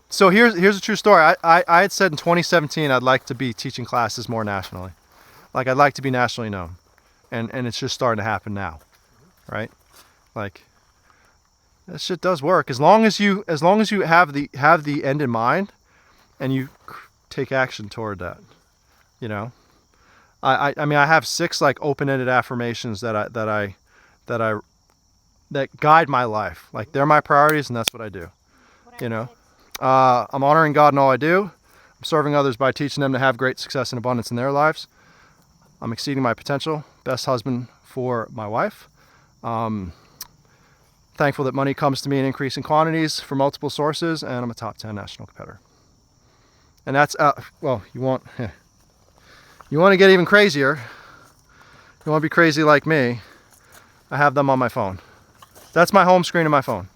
So here's a true story. I had said in 2017 I'd like to be teaching classes more nationally. Like I'd like to be nationally known. And it's just starting to happen now. Right? Like that shit does work. As long as you have the end in mind and you take action toward that. You know? I mean I have 6 like open-ended affirmations that guide my life. Like they're my priorities and that's what I do. You know? I'm honoring God in all I do. I'm serving others by teaching them to have great success and abundance in their lives. I'm exceeding my potential. Best husband for my wife. Thankful that money comes to me in increasing quantities from multiple sources, and I'm a top 10 national competitor. And that's, well, you want to get even crazier. You want to be crazy like me. I have them on my phone. That's my home screen of my phone.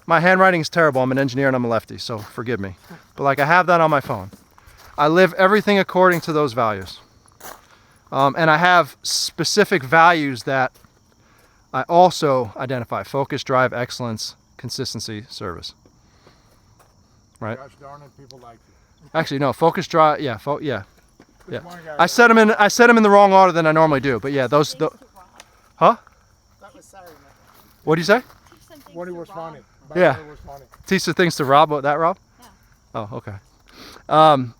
My handwriting is terrible. I'm an engineer and I'm a lefty, so forgive me. But like I have that on my phone. I live everything according to those values. And I have specific values that I also identify. Focus, drive, excellence, consistency, service. Right? Gosh darn it, people like you. Actually, no. Focus, drive, yeah. I set them in the wrong order than I normally do. But yeah, those. Huh? That was sorry, man. What do you say? What was funny. Yeah. Was funny. Teach the things to Rob. What that, Rob? Yeah. Oh, okay.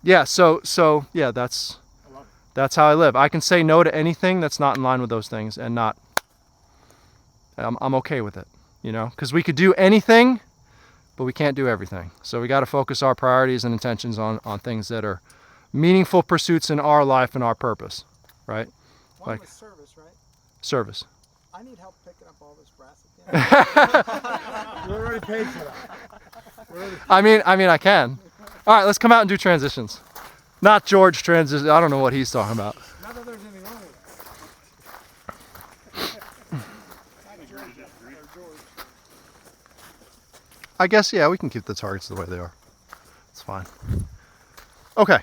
Yeah. So yeah, that's how I live. I can say no to anything that's not in line with those things, and not. I'm okay with it, you know, because we could do anything, but we can't do everything. So we got to focus our priorities and intentions on things that are meaningful pursuits in our life and our purpose, right? One was service, right? Service. I need help picking up all this brass again. We already paid for that. I mean, I can. All right, let's come out and do transitions. Not George transition. I don't know what he's talking about. Not that there's anything wrong with I guess, yeah, we can keep the targets the way they are. It's fine. Okay.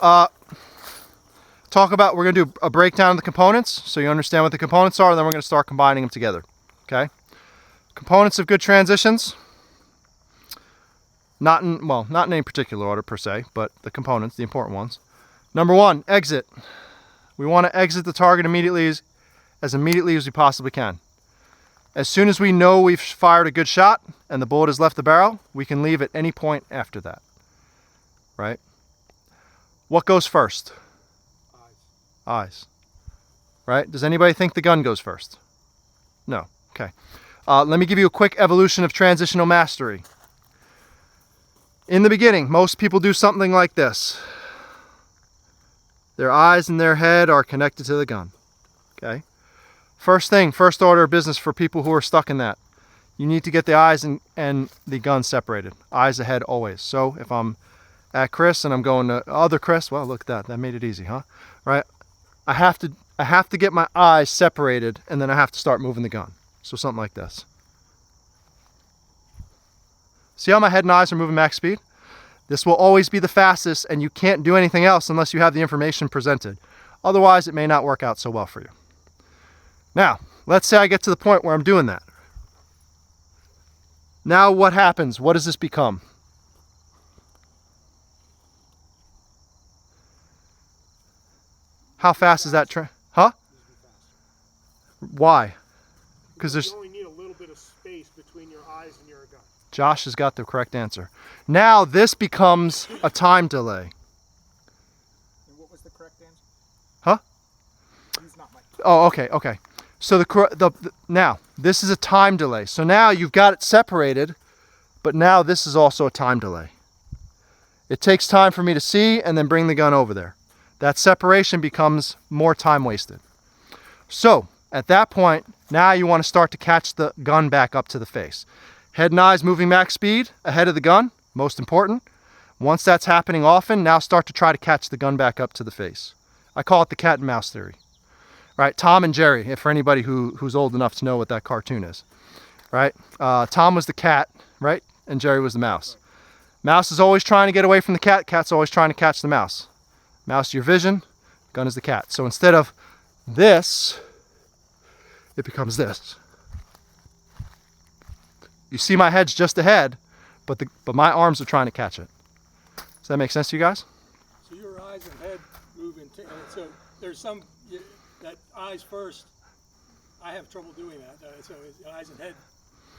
We're going to do a breakdown of the components so you understand what the components are, and then we're going to start combining them together. Okay? Components of good transitions. Not in any particular order per se, but the components, the important ones. Number 1, exit. We want to exit the target as immediately as we possibly can. As soon as we know we've fired a good shot and the bullet has left the barrel, we can leave at any point after that. Right? What goes first? Eyes. Right? Does anybody think the gun goes first? No. Okay. Let me give you a quick evolution of transitional mastery. In the beginning, most people do something like this. Their eyes and their head are connected to the gun. Okay? First order of business for people who are stuck in that. You need to get the eyes and the gun separated. Eyes ahead always. So if I'm at Chris and I'm going to other Chris, well, look at that. That made it easy, huh? Right? I have to get my eyes separated, and then I have to start moving the gun. So something like this. See how my head and eyes are moving max speed? This will always be the fastest, and you can't do anything else unless you have the information presented. Otherwise, it may not work out so well for you. Now, let's say I get to the point where I'm doing that. Now what happens? What does this become? How fast is that? Huh? Why? Because there's... You only need a little bit of space between your eyes and your gun. Josh has got the correct answer. Now this becomes a time delay. And what was the correct answer? Huh? He's not my... Oh, okay. So now this is a time delay. So now you've got it separated, but now this is also a time delay. It takes time for me to see and then bring the gun over there. That separation becomes more time wasted. So at that point, now you want to start to catch the gun back up to the face. Head and eyes moving max speed ahead of the gun, most important. Once that's happening often, now start to try to catch the gun back up to the face. I call it the cat and mouse theory. Right, Tom and Jerry, if for anybody who's old enough to know what that cartoon is. Right, Tom was the cat, right, and Jerry was the mouse. Mouse is always trying to get away from the cat. Cat's always trying to catch the mouse. Mouse, your vision. Gun is the cat. So instead of this, it becomes this. You see my head's just ahead, but my arms are trying to catch it. Does that make sense to you guys? So your eyes and head move into, so there's some, that eyes first, I have trouble doing that. So eyes and head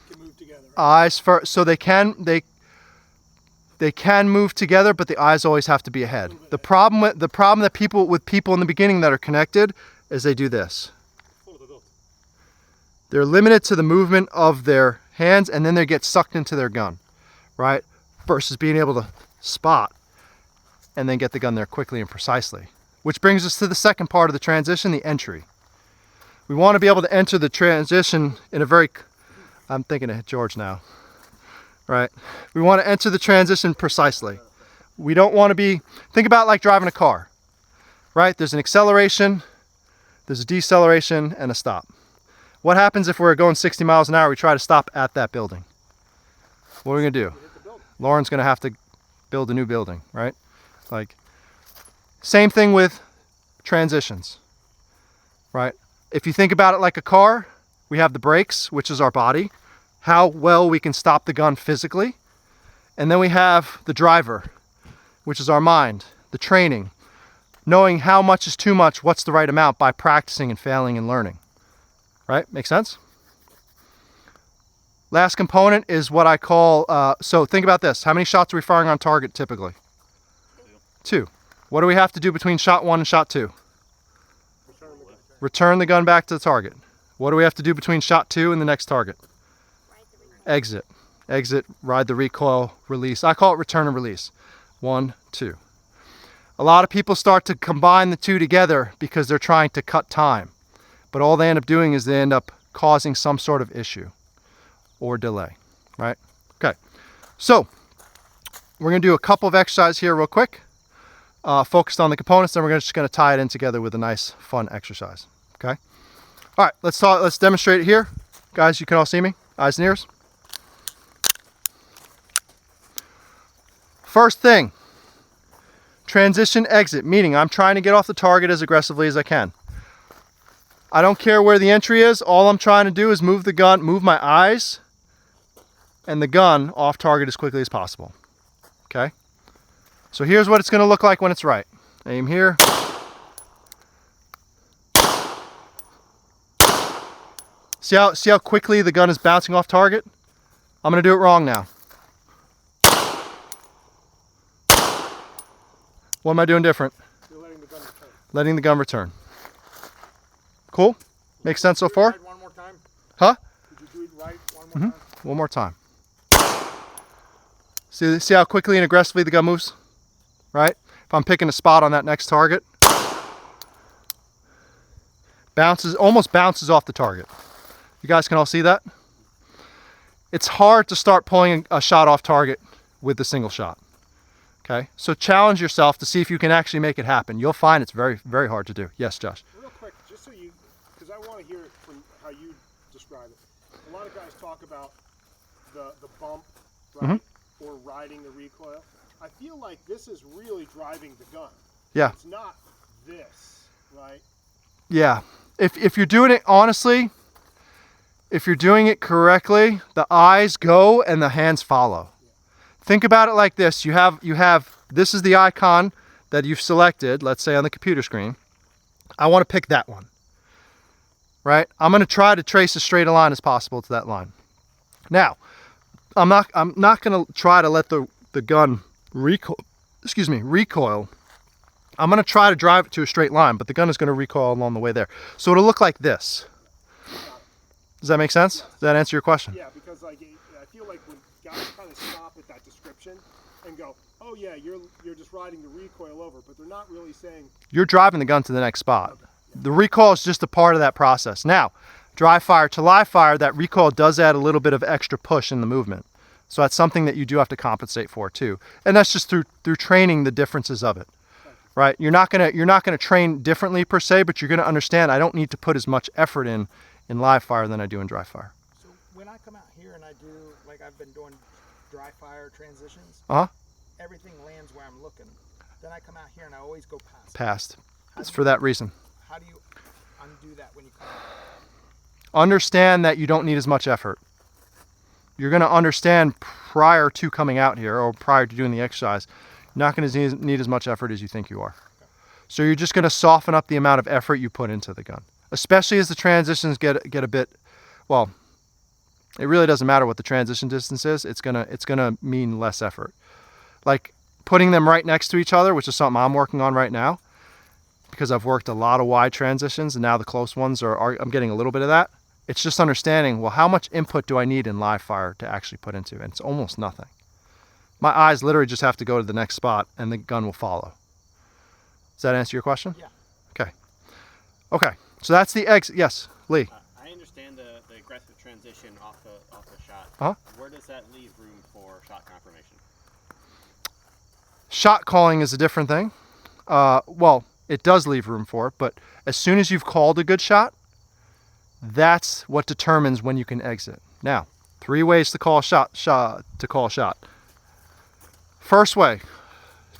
can move together. Right? Eyes first, so they can move together, but the eyes always have to be ahead. The problem that people in the beginning that are connected is they do this. They're limited to the movement of their hands, and then they get sucked into their gun, right? Versus being able to spot and then get the gun there quickly and precisely. Which brings us to the second part of the transition, the entry. We want to be able to enter the transition in a very, I'm thinking of George now, right? We want to enter the transition precisely. We don't want to be, think about like driving a car, right? There's an acceleration, there's a deceleration, and a stop. What happens if we're going 60 miles an hour, we try to stop at that building? What are we gonna do? Lauren's gonna have to build a new building, right? Like, same thing with transitions, right? If you think about it like a car, we have the brakes, which is our body, how well we can stop the gun physically. And then we have the driver, which is our mind, the training, knowing how much is too much, what's the right amount by practicing and failing and learning. Right? Make sense? Last component is what I call, so think about this. How many shots are we firing on target typically? 2. What do we have to do between shot 1 and shot 2? Return the gun back to the target. What do we have to do between shot 2 and the next target? Exit. Exit, ride the recoil, release. I call it return and release. 1, 2. A lot of people start to combine the two together because they're trying to cut time. But all they end up doing is they end up causing some sort of issue or delay, right? Okay, so we're gonna do a couple of exercises here real quick, focused on the components, then we're just gonna tie it in together with a nice, fun exercise, okay? All right, let's demonstrate it here. Guys, you can all see me, eyes and ears. First thing, transition exit, meaning I'm trying to get off the target as aggressively as I can. I don't care where the entry is. All I'm trying to do is move the gun, move my eyes and the gun off target as quickly as possible. Okay? So here's what it's going to look like when it's right. Aim here. See how quickly the gun is bouncing off target? I'm going to do it wrong now. What am I doing different? You're letting the gun return. Letting the gun return. Cool? Makes sense so far? One more time. Huh? Could you do it right one more time? One more time. See how quickly and aggressively the gun moves? Right? If I'm picking a spot on that next target, almost bounces off the target. You guys can all see that? It's hard to start pulling a shot off target with the single shot. Okay? So challenge yourself to see if you can actually make it happen. You'll find it's very, very hard to do. Yes, Josh? Real quick, just so you, because I want to hear it from how you describe it. A lot of guys talk about the bump, right? Or riding the recoil. I feel like this is really driving the gun. Yeah. It's not this, right? Yeah. If you're doing it honestly, if you're doing it correctly, the eyes go and the hands follow. Think about it like this. You have this is the icon that you've selected, let's say on the computer screen. I want to pick that one. Right? I'm going to try to trace as straight a line as possible to that line. Now, I'm not going to try to let the gun recoil. I'm going to try to drive it to a straight line, but the gun is going to recoil along the way there. So it'll look like this. Does that make sense? Does that answer your question? Yeah, because like I feel like when guys kind of stop at that description and go, "Oh yeah, you're just riding the recoil over," but they're not really saying you're driving the gun to the next spot. The recoil is just a part of that process. Now, dry fire to live fire, that recoil does add a little bit of extra push in the movement. So that's something that you do have to compensate for too. And that's just through training the differences of it. Right? You're not gonna train differently per se, but you're gonna understand I don't need to put as much effort in live fire than I do in dry fire. So when I come out here and I do, like I've been doing dry fire transitions, everything lands where I'm looking. Then I come out here and I always go past. Past. It's for that reason. How do you undo that when you come out? Understand that you don't need as much effort. you're going to understand prior to coming out here or prior to doing the exercise, you're not going to need as much effort as you think you are. So you're just going to soften up the amount of effort you put into the gun, especially as the transitions get a bit, well, it really doesn't matter what the transition distance is. It's gonna mean less effort. Like putting them right next to each other, which is something I'm working on right now, because I've worked a lot of wide transitions, and now the close ones I'm getting a little bit of that. It's just understanding, well, how much input do I need in live fire to actually put into? And it's almost nothing. My eyes literally just have to go to the next spot, and the gun will follow. Does that answer your question? Yeah. Okay. Okay. So that's the exit. Yes, Lee. I understand the aggressive transition off the shot. Uh-huh. Where does that leave room for shot confirmation? Shot calling is a different thing. Well, it does leave room for it, but as soon as you've called a good shot, that's what determines when you can exit. Now, 3 ways to call a shot. First way,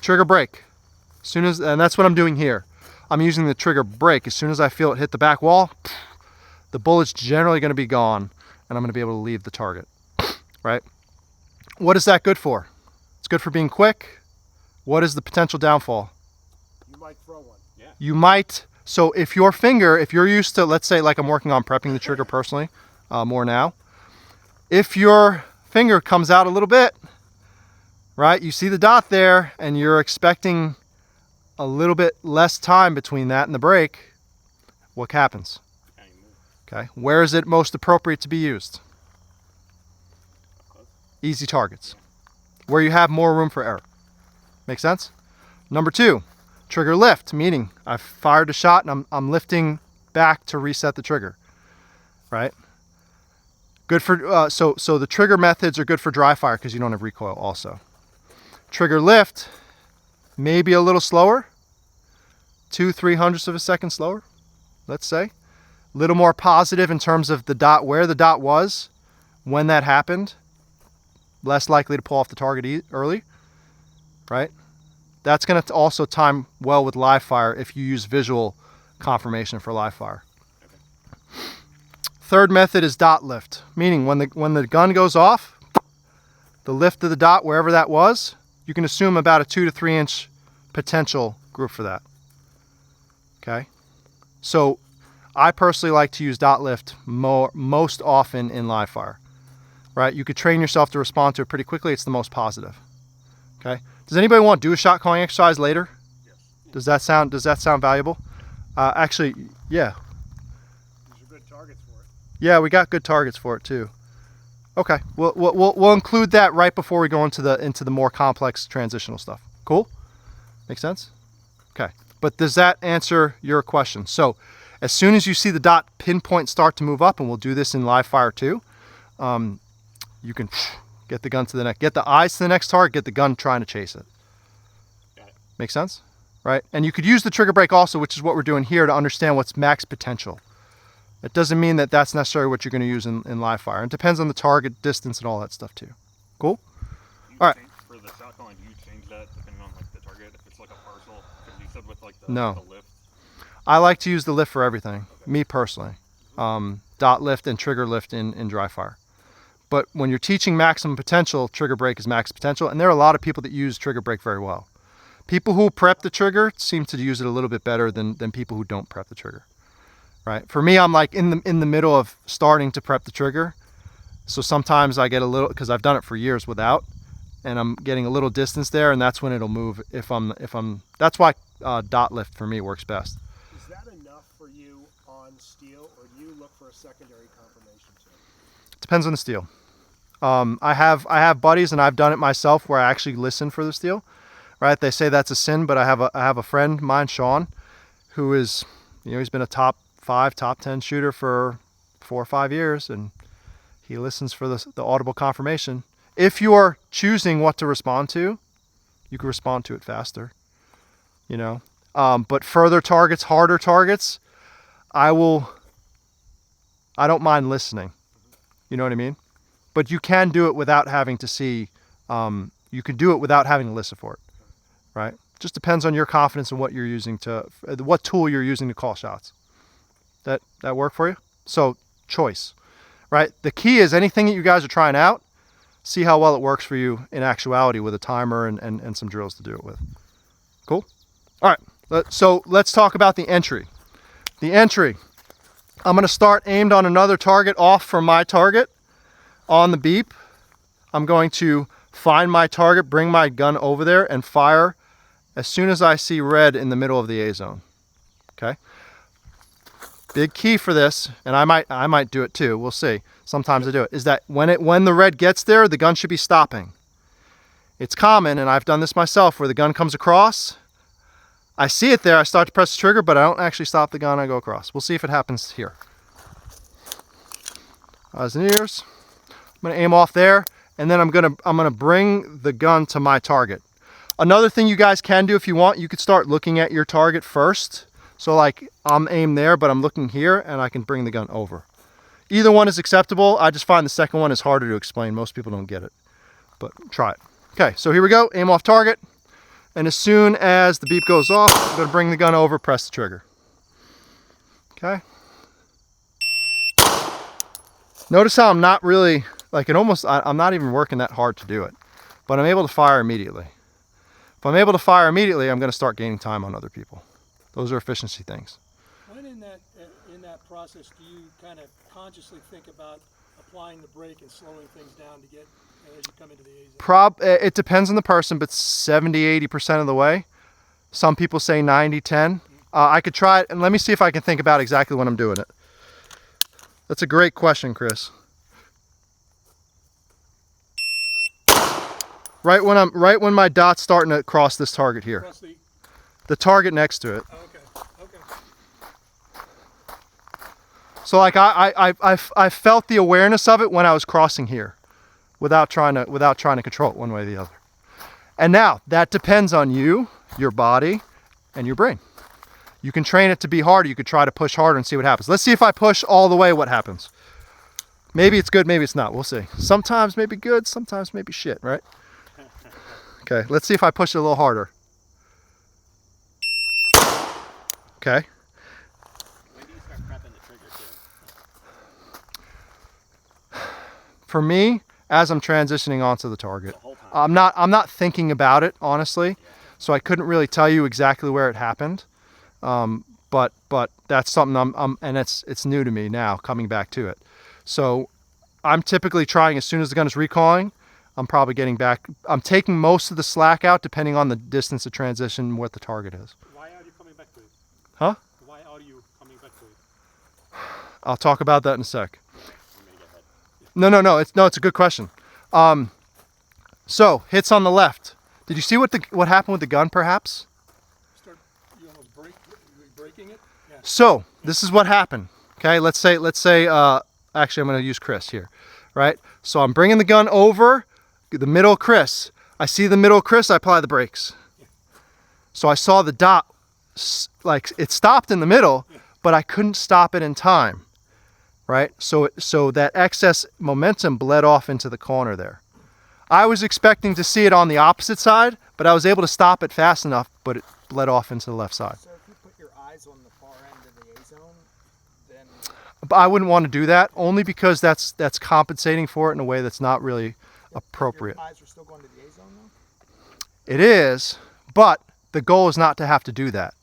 trigger break. And that's what I'm doing here. I'm using the trigger break. As soon as I feel it hit the back wall, the bullet's generally going to be gone, and I'm going to be able to leave the target, right? What is that good for? It's good for being quick. What is the potential downfall? You might throw one. Yeah. You might. So if you're used to, let's say like I'm working on prepping the trigger personally, more now. If your finger comes out a little bit, right? You see the dot there and you're expecting a little bit less time between that and the break. What happens? Okay. Where is it most appropriate to be used? Easy targets. Where you have more room for error. Make sense? Number 2, trigger lift, meaning I've fired a shot and I'm lifting back to reset the trigger, right? Good for, so the trigger methods are good for dry fire because you don't have recoil also. Trigger lift, maybe a little slower, 2/300ths of a second slower, let's say. A little more positive in terms of the dot, where the dot was when that happened. Less likely to pull off the target early, right? That's going to also time well with live fire if you use visual confirmation for live fire. Third method is dot lift, meaning when the gun goes off, the lift of the dot, wherever that was, you can assume about a 2 to 3 inch potential group for that. Okay? So I personally like to use dot lift most often in live fire. Right? You could train yourself to respond to it pretty quickly. It's the most positive. Okay? Does anybody want to do a shot calling exercise later? Yes. Does that sound valuable? Actually, yeah. These are good targets for it. Yeah, we got good targets for it too. Okay, we'll include that right before we go into the more complex transitional stuff. Cool? Make sense? Okay. But does that answer your question? So, as soon as you see the dot pinpoint start to move up, and we'll do this in live fire too, you can get the gun to the next, get the eyes to the next target, get the gun trying to chase it. Got it. Make sense? Right? And you could use the trigger break also, which is what we're doing here, to understand what's max potential. It doesn't mean that that's necessarily what you're going to use in live fire. It depends on the target distance and all that stuff too. Cool? All right. For the shot calling, do you change that depending on like the target? If it's like a parcel, because you said with like the, No. the lift. I like to use the lift for everything, me personally. Dot lift and trigger lift in dry fire. But when you're teaching maximum potential, trigger break is max potential, and there are a lot of people that use trigger break very well. People who prep the trigger seem to use it a little bit better than people who don't prep the trigger. Right? For me, I'm like in the middle of starting to prep the trigger, so sometimes I get a little, because I've done it for years without, and I'm getting a little distance there, and that's when it'll move. That's why dot lift for me works best. Is that enough for you on steel, or do you look for a secondary confirmation too? Depends on the steel. I have buddies, and I've done it myself, where I actually listen for the steel. Right? They say that's a sin, but I have a friend of mine, Sean, who is, he's been a top 5, top 10 shooter for 4 or 5 years, and he listens for the audible confirmation. If you're choosing what to respond to, you can respond to it faster. But further targets, harder targets, I don't mind listening. You know what I mean? But you can do it without having to see. You can do it without having to listen for it, right? Just depends on your confidence and what you're using what tool you're using to call shots. That work for you? So choice, right? The key is anything that you guys are trying out, see how well it works for you in actuality with a timer and some drills to do it with. Cool? All right, so let's talk about the entry. The entry, I'm gonna start aimed on another target off from my target on the beep. I'm going to find my target, bring my gun over there and fire as soon as I see red in the middle of the A zone, okay? Big key for this, and I might do it too, we'll see. Sometimes I do it, is that when the red gets there, the gun should be stopping. It's common, and I've done this myself, where the gun comes across, I see it there, I start to press the trigger, but I don't actually stop the gun, I go across. We'll see if it happens here. Eyes and ears. I'm gonna aim off there, and then I'm gonna bring the gun to my target. Another thing you guys can do if you want, you could start looking at your target first. So like I'm aimed there, but I'm looking here and I can bring the gun over. Either one is acceptable. I just find the second one is harder to explain. Most people don't get it, but try it. Okay, so here we go, aim off target. And as soon as the beep goes off, I'm gonna bring the gun over, press the trigger. Okay. Notice how I'm not really, like I'm not even working that hard to do it, but I'm able to fire immediately. If I'm able to fire immediately, I'm gonna start gaining time on other people. Those are efficiency things. When in that process do you kind of consciously think about applying the brake and slowing things down to get as you come into the A zone? It depends on the person, but 70-80% of the way. Some people say 90-10. I could try it, and let me see if I can think about exactly when I'm doing it. That's a great question, Chris. Right when my dot's starting to cross this target here. Across The target next to it. okay. So like I felt the awareness of it when I was crossing here, without trying to control it one way or the other. And now that depends on you, your body, and your brain. You can train it to be harder. You could try to push harder and see what happens. Let's see if I push all the way, what happens. Maybe it's good, maybe it's not. We'll see. Sometimes maybe good, sometimes maybe shit, right? Okay, let's see if I push it a little harder. Okay. When do you start prepping the trigger too? For me, as I'm transitioning onto the target, The whole time. I'm not thinking about it, honestly. So I couldn't really tell you exactly where it happened. But that's something and it's new to me now, coming back to it. So I'm typically trying, as soon as the gun is recoiling, I'm probably getting back. I'm taking most of the slack out depending on the distance of transition, what the target is. Why are you coming back to it? Huh? Why are you coming back to it? I'll talk about that in a sec. I'm gonna get ahead. No, it's a good question. So hits on the left. Did you see what happened with the gun, perhaps? You almost breaking it? Yeah. So this is what happened. Okay, let's say actually I'm going to use Chris here, right? So I'm bringing the gun over the middle of Chris. I see the middle of Chris, I apply the brakes. So I saw the dot, like it stopped in the middle, but I couldn't stop it in time, right? So that excess momentum bled off into the corner there. I was expecting to see it on the opposite side, but I was able to stop it fast enough, but it bled off into the left side. So if you put your eyes on the far end of the A zone, then But I wouldn't want to do that, only because that's compensating for it in a way that's not really appropriate. your eyes are still going to the A zone though? It is, but the goal is not to have to do that,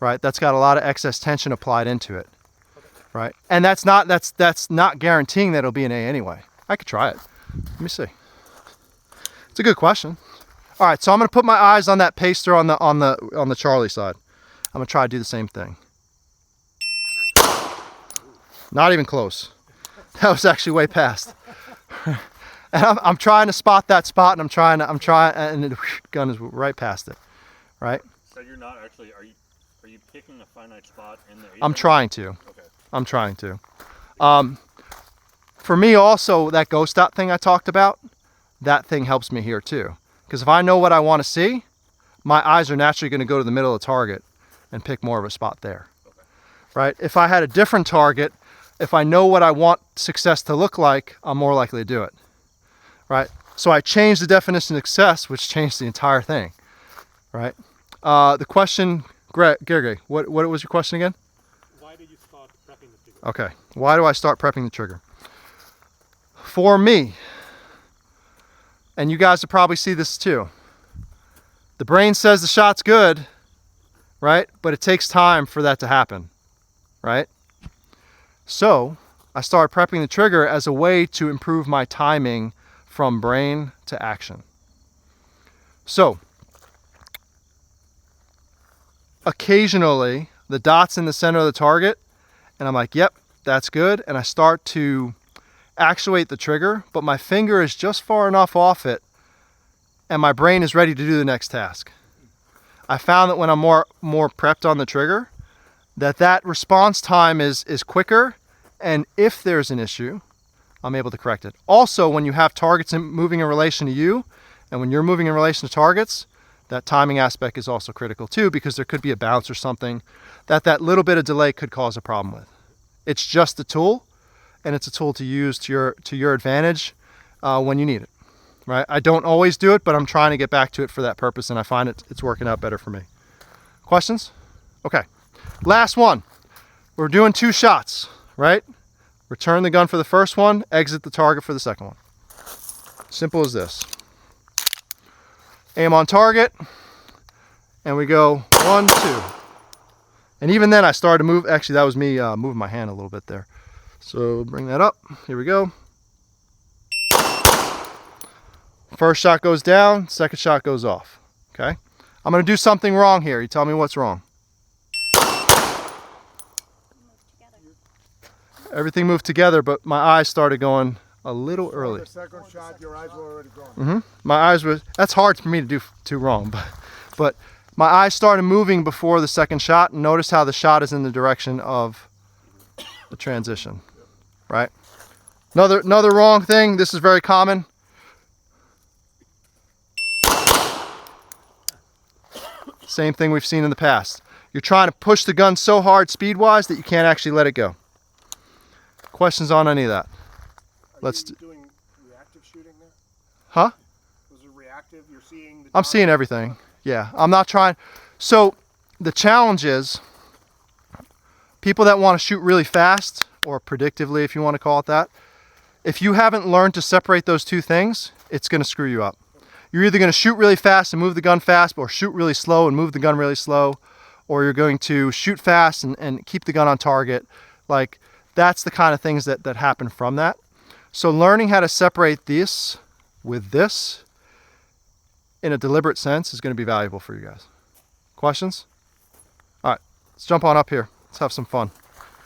right? That's got a lot of excess tension applied into it, right? And that's not guaranteeing that it'll be an A anyway. I could try it. Let me see. It's a good question. All right, so I'm gonna put my eyes on that paster on the Charlie side. I'm gonna try to do the same thing. Not even close. That was actually way past. And I'm trying to spot that spot, and I'm trying, and the gun is right past it, right? So you're not actually, are you picking a finite spot in the I'm trying to. Okay. I'm trying to. For me also, that ghost dot thing I talked about, that thing helps me here too. Because if I know what I want to see, my eyes are naturally going to go to the middle of the target and pick more of a spot there, right? If I had a different target, if I know what I want success to look like, I'm more likely to do it, right? So I changed the definition of success, which changed the entire thing, right? The question, Gergely, what was your question again? Why did you start prepping the trigger? Okay, why do I start prepping the trigger? For me, and you guys will probably see this too. The brain says the shot's good, right? But it takes time for that to happen, right? So I started prepping the trigger as a way to improve my timing from brain to action. So occasionally the dot's in the center of the target and I'm like, yep, that's good. And I start to actuate the trigger, but my finger is just far enough off it and my brain is ready to do the next task. I found that when I'm more prepped on the trigger, that response time is quicker, and if there's an issue, I'm able to correct it. Also, when you have targets moving in relation to you, and when you're moving in relation to targets, that timing aspect is also critical too, because there could be a bounce or something that little bit of delay could cause a problem with. It's just a tool, and it's a tool to use to your advantage when you need it. Right? I don't always do it, but I'm trying to get back to it for that purpose, and I find it's working out better for me. Questions? Okay. Last one. We're doing 2 shots, right? Return the gun for the first one, exit the target for the second one. Simple as this. Aim on target, and we go 1, 2. And even then I started to move. Actually, that was me moving my hand a little bit there. So bring that up. Here we go. First shot goes down, second shot goes off. Okay? I'm going to do something wrong here. You tell me what's wrong. Everything moved together, but my eyes started going a little early. The second shot, your eyes were already gone. My eyes were, that's hard for me to do too wrong, but my eyes started moving before the second shot, and notice how the shot is in the direction of the transition, right? Another wrong thing, this is very common. Same thing we've seen in the past. You're trying to push the gun so hard speed-wise that you can't actually let it go. Questions on any of that? Let's doing reactive shooting there? Huh? Was it reactive? You're seeing the I'm seeing everything. Yeah, I'm not trying. So the challenge is people that want to shoot really fast, or predictively if you want to call it that, if you haven't learned to separate those two things, it's going to screw you up. You're either going to shoot really fast and move the gun fast, or shoot really slow and move the gun really slow, or you're going to shoot fast and keep the gun on target. Like, that's the kind of things that happen from that. So learning how to separate this with this in a deliberate sense is going to be valuable for you guys. Questions? All right, let's jump on up here. Let's have some fun.